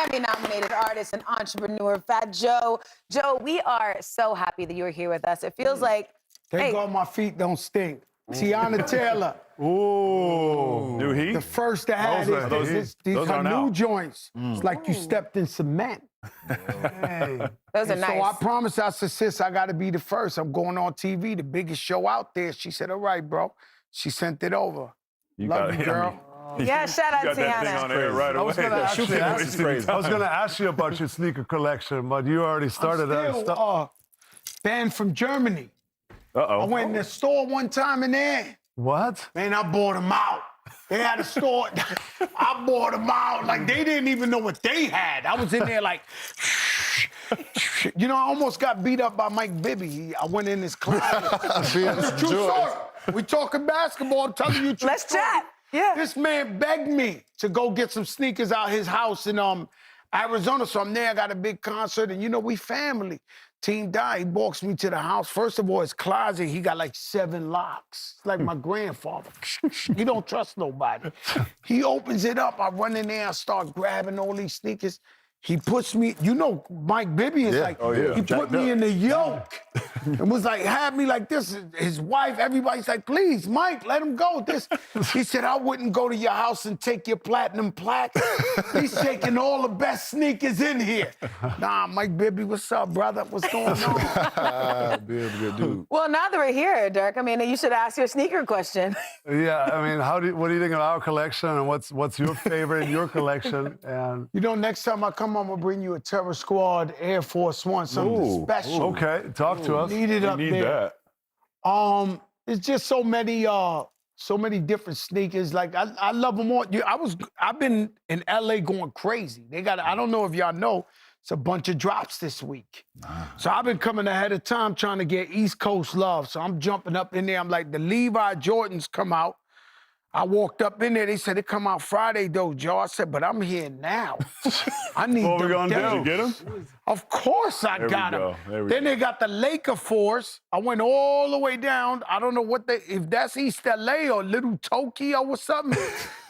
Grammy-nominated artist and entrepreneur, Fat Joe. Joe, we are so happy that you're here with us. It feels like, Thank God my feet don't stink. Tiana Taylor. Ooh. Do he? The first to have these her new joints. It's like you stepped in cement. Hey. Those are nice. So I promised her, I said, sis, I got to be the first. I'm going on TV, the biggest show out there. She said, all right, bro. She sent it over. Love you, girl. Yeah, shout out got that thing Tiana. on air right away. I was going to ask you about your sneaker collection, but you already started I'm still, banned from Germany. I went in the store one time in there. What? Man, I bought them out. They had a store. I bought them out. Like, they didn't even know what they had. I was in there like, you know, I almost got beat up by Mike Bibby. I went in his closet. That's a true story. We talking basketball. I'm telling you true Let's story. chat. Yeah. This man begged me to go get some sneakers out his house in Arizona. So I'm there. I got a big concert. And, you know, we family. Team died. He walks me to the house. First of all, his closet, he got like 7 locks. Like my grandfather. He don't trust nobody. He opens it up. I run in there. I start grabbing all these sneakers. He puts me, you know, Mike Bibby is like, he put me in the yoke and was like, had me like this. His wife, everybody's like, please, Mike, let him go. He said, I wouldn't go to your house and take your platinum plaque. He's taking all the best sneakers in here. Nah, Mike Bibby, what's up, brother? What's going on? Bibby, good dude. Well, now that we're here, Dirk, I mean, you should ask your sneaker question. Yeah, I mean, what do you think of our collection, and what's your favorite in your collection? And you know, next time I come, I'm gonna bring you a Terror Squad Air Force One, something special. Okay, talk to us. Need it up there. That. It's just so many different sneakers. Like I love them all. I've been in LA going crazy. I don't know if y'all know, it's a bunch of drops this week. So I've been coming ahead of time trying to get East Coast love. So I'm jumping up in there. I'm like, the Levi Jordans come out. I walked up in there. They said, it come out Friday, though, Joe. I said, but I'm here now. I need What we gonna do? down. Did you get them? Of course I got them. Then they got the Laker Force. I went all the way down. I don't know if that's East LA or Little Tokyo or something.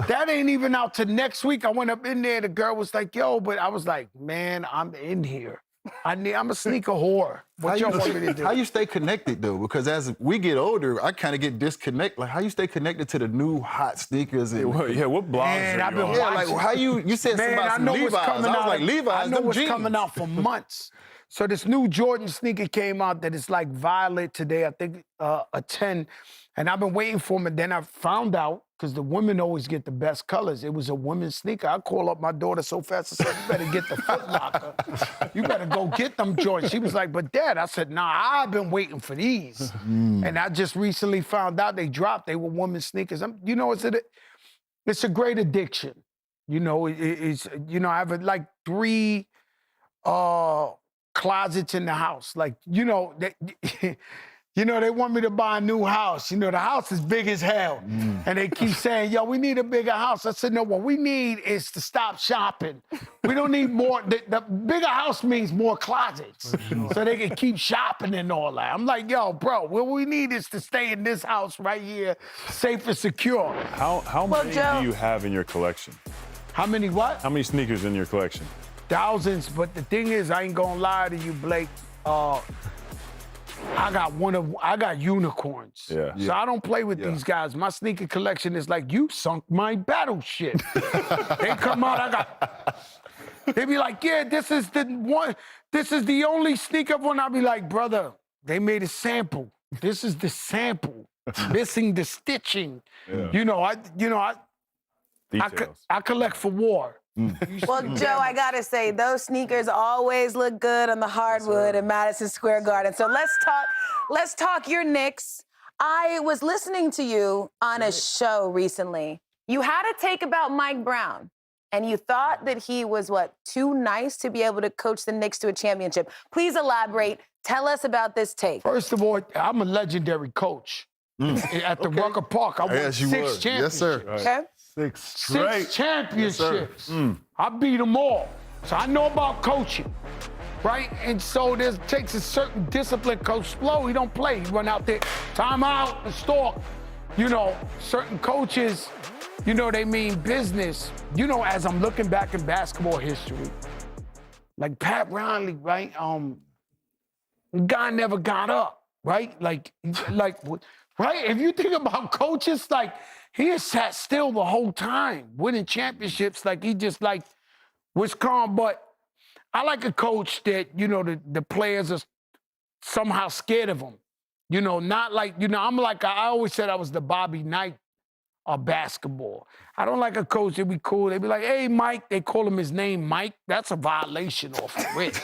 That ain't even out to next week. I went up in there. The girl was like, yo, but I was like, man, I'm in here. I'm a sneaker whore. What y'all want me to do? How you stay connected, though? Because as we get older, I kind of get disconnected. Like, how you stay connected to the new hot sneakers? And, What blogs Man, are I've you been on? yeah, like, how you said something about some Levi's. I was like, Levi's, I know them what's jeans. coming out for months. So this new Jordan sneaker came out that is like violet today, I think a 10. And I've been waiting for them, and then I found out, because the women always get the best colors, it was a women's sneaker. I call up my daughter so fast, I said, you better get the Foot Locker. You better go get them joints. She was like, but Dad, I said, nah, I've been waiting for these. And I just recently found out they dropped. They were women's sneakers. You know, it's a great addiction. You know, I have like 3 closets in the house. Like, you know, they want me to buy a new house. You know, the house is big as hell. And they keep saying, yo, we need a bigger house. I said, no, what we need is to stop shopping. We don't need more. The bigger house means more closets. So they can keep shopping and all that. I'm like, yo, bro, what we need is to stay in this house right here, safe and secure. How many Joe, do you have in your collection? How many what? How many sneakers in your collection? Thousands. But the thing is, I ain't gonna lie to you, Blake. I got unicorns. Yeah. So I don't play with these guys. My sneaker collection is like, you sunk my battleship. They come out, they be like, yeah, this is the only sneaker one. I'll be like, brother, they made a sample. This is the sample. Missing the stitching. Yeah. I collect for war. Well, Joe, I gotta say, those sneakers always look good on the hardwood in Madison Square Garden. So let's talk your Knicks. I was listening to you on a show recently. You had a take about Mike Brown, and you thought that he was, too nice to be able to coach the Knicks to a championship. Please elaborate. Tell us about this take. First of all, I'm a legendary coach. At the Rucker Park, I won 6 championships. Yes, sir. Okay? 6 straight. 6 championships. Yes, I beat them all. So I know about coaching, right? And so there takes a certain discipline. Coach Spo, he don't play. He run out there, time out, and stalk. You know, certain coaches, you know, they mean business. You know, as I'm looking back in basketball history, like Pat Riley, right? Guy never got up, right? Like, right? If you think about coaches, like, he has sat still the whole time, winning championships. Like, he just, like, was calm. But I like a coach that, you know, the players are somehow scared of him. You know, not like, you know, I always said I was the Bobby Knight of basketball. I don't like a coach that be cool. They be like, hey, Mike. They call him his name, Mike. That's a violation off the rip.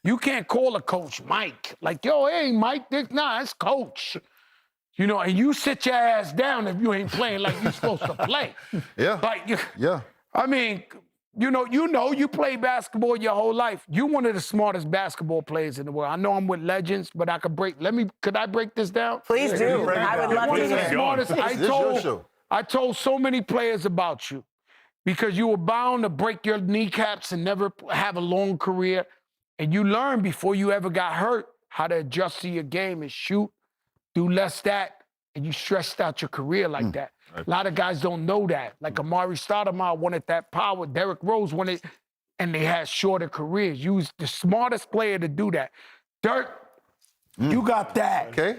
You can't call a coach Mike. Like, yo, hey, Mike. Nah, that's coach. You know, and you sit your ass down if you ain't playing like you're supposed to play. Yeah. Like, Yeah. I mean, you play basketball your whole life. You're one of the smartest basketball players in the world. I know I'm with legends, but I could could I break this down? Please do. I would love to One of the hear. smartest. This is your show. I told so many players about you because you were bound to break your kneecaps and never have a long career. And you learned before you ever got hurt how to adjust to your game and shoot, do less that, and you stretched out your career like that. A lot of guys don't know that. Like Amari Stoudemire wanted that power. Derrick Rose wanted, and they had shorter careers. You was the smartest player to do that. Dirk, you got that. Okay.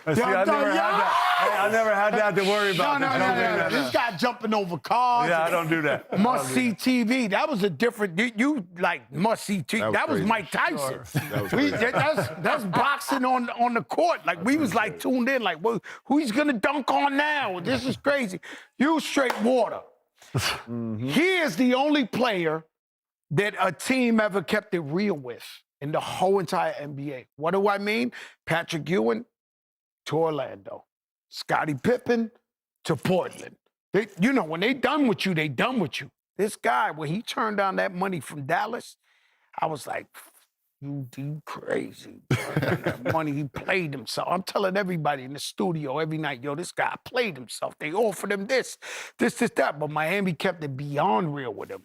See, I never had that to worry about. No. This guy jumping over cars. Yeah, I don't do that. Must-see TV. That was a different, you like must-see TV. That That was was Mike Tyson. That was crazy. That's boxing on the court. Like, we was like tuned in, like, well, who he's gonna dunk on now? This is crazy. You straight water. He is the only player that a team ever kept it real with in the whole entire NBA. What do I mean? Patrick Ewing to Orlando. Scottie Pippen to Portland. You know, when they done with you, they done with you. This guy, when he turned down that money from Dallas, I was like, you crazy. That money, he played himself. I'm telling everybody in the studio every night, yo, this guy played himself. They offered him this, that. But Miami kept it beyond real with him.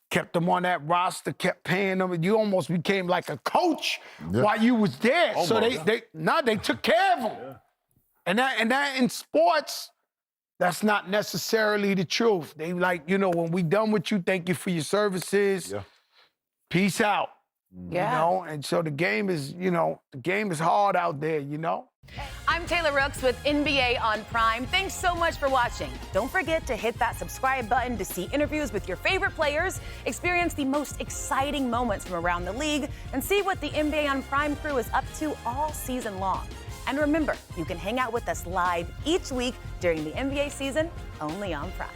Kept him on that roster, kept paying him. You almost became like a coach while you was there. So they took care of him. Yeah. And that in sports, that's not necessarily the truth. They like, you know, when we done with you, thank you for your services. Yeah. Peace out. Yeah. You know, and so the game is hard out there, you know? I'm Taylor Rooks with NBA on Prime. Thanks so much for watching. Don't forget to hit that subscribe button to see interviews with your favorite players, experience the most exciting moments from around the league, and see what the NBA on Prime crew is up to all season long. And remember, you can hang out with us live each week during the NBA season, only on Prime.